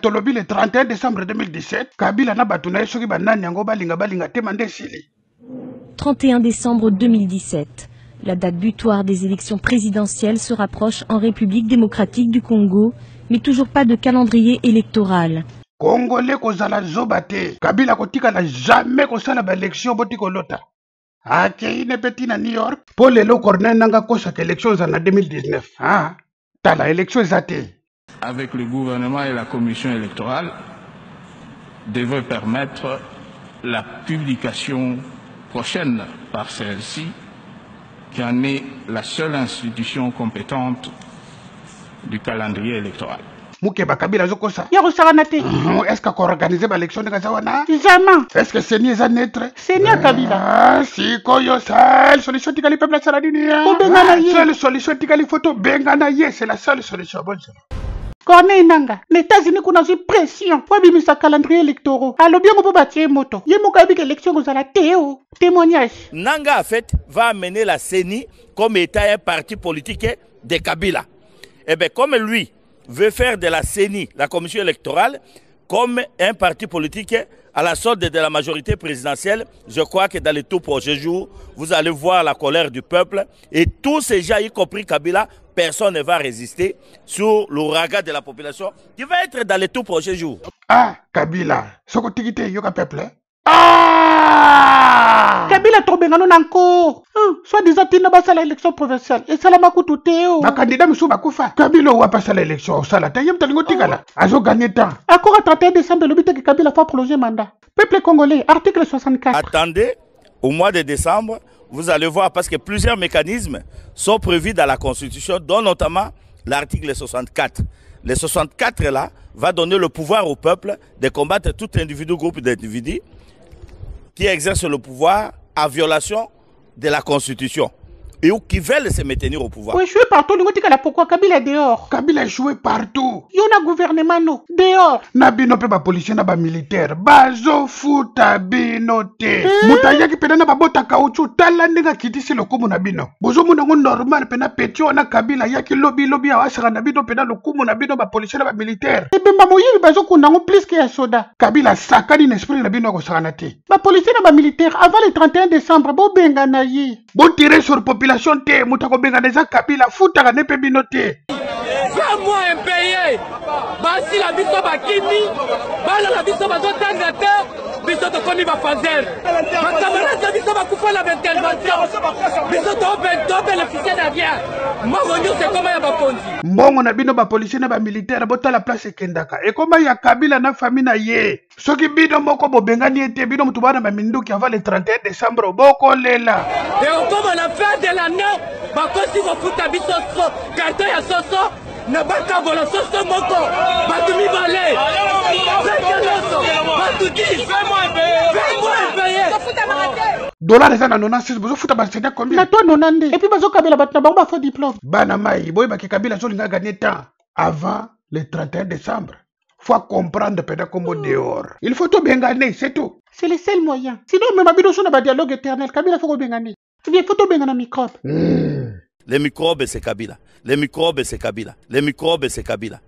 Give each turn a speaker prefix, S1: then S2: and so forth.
S1: Tolobi le 31 décembre 2017, Kabila na batuna soki banani yango balinga te mande sili.
S2: 31 décembre 2017. La date butoir des élections présidentielles se rapproche en République démocratique du Congo, mais toujours pas de calendrier électoral.
S1: Congolais kozala zobate, Kabila kotika na jamais kosala ba élection boti kolota. Akeine petit na New York, pour lelo corner nanga kosa que élection en 2019. Ah, tala élection zate.
S3: Avec le gouvernement et la commission électorale, devrait permettre la publication prochaine par celle-ci, qui en est la seule institution compétente du calendrier électoral.
S1: Mukeba Kabila zokosa.
S4: Est-ce
S1: qu'on organise l'élection de Gazawana?
S4: Jamais.
S1: Est-ce que c'est nié zanetre?
S4: C'est nié Kabila.
S1: Ah, si koyo seule solution tikali peuple saladini. Seule solution tikali photo bengana ye, c'est la seule solution. Bonne journée.
S4: Corneille Nanga, les États-Unis qu'on a eu pression pour bimisa calendrier électoral. Alors bien on peut bâtir moto. Yemuka avec élection vous allez théo témoignage.
S5: Nanga en fait va amener la CENI comme état un parti politique de Kabila. Et bien comme lui veut faire de la CENI, la commission électorale, comme un parti politique à la sorte de la majorité présidentielle, je crois que dans les tout prochains jours, vous allez voir la colère du peuple et tous ces gens, y compris Kabila, personne ne va résister sur l'ouragan de la population qui va être dans les tout prochains jours.
S1: Ah, Kabila, ce que tu dis, yoka peuple. Ah!
S4: Kabila Tobengano encore. Soit disant qu'il n'a pas la élection provinciale. Et ça l'a makutu théo.
S1: Ma candidat Moussou Bakoufa. Kabila ou a passé l'élection. Ça l'a taillé, t'as l'ingotigala. Azo gagné temps.
S4: Accord à 31 décembre, le but est que Kabila fasse prolonger mandat. Peuple congolais, article 64.
S5: Attendez, au mois de décembre, vous allez voir, parce que plusieurs mécanismes sont prévus dans la Constitution, dont notamment l'article 64. Le 64 là va donner le pouvoir au peuple de combattre tout individu, groupe d'individus qui exercent le pouvoir en violation de la Constitution et qui veulent se maintenir au pouvoir.
S4: Oui, jouer partout, nous disons pourquoi Kabila est dehors.
S1: Kabila est joué partout.
S4: Il y a un gouvernement, non, dehors.
S1: Nabino pe ba policier na ba militaire. Bazo futa bino te. Mutaya ki pena na ba bota kauchu tala ndinga kitisi lokumu na bino. Bozo muna ngun normal pena petio na Kabila yaki lobby awasaka na bino pena lokumu na bino ba policier na ba militaire.
S4: Et ben ba moyebi bazo kundango plus que ya soda.
S1: Kabila sakani n'esprit na bino ko sakana te.
S4: Ba policier na ba militaire avant le 31 décembre bo benga na yi.
S1: Bo tirer sur population te mutako benga neza Kabila futa ne pe bino te.
S6: Moi impayé, basi la biso bakini, bala la biso bazotanga te, biso tokomi bafazer. Bakamarade biso bakufa la intervention, biso to bénéficier de rien. Mbongo nyonso ekoma ya bakonzi.
S1: Mbongo na bino ba policier na ba militaire botala place ekendaka. Ekoma ya Kabila na famille na ye. Soki bino moko bobengani ete bino mutu bana ba minduki avant le 31 décembre boko lela.
S6: Et on comme à la fin de l'année, bakosi kofuta biso so, carton ya soso. Ne bata vola soso moko batumi balé fais-moi payer
S1: dollar eza na 96 bozo futa ba senda combien
S4: na toi 90 et puis bazo Kabila batna ba faux diplôme
S1: bana mai boy ba Kabila zo linga gagner temps avant le 31 décembre. Faut comprendre pendant comme dehors. Il faut tout bengane, c'est tout.
S4: C'est le seul moyen. Sinon même abido so na ba dialogue éternel Kabila faut bengane. Il faut tout bengana microbe.
S5: Les microbes, c'est Kabila. Les microbes, c'est Kabila. Les microbes, c'est Kabila.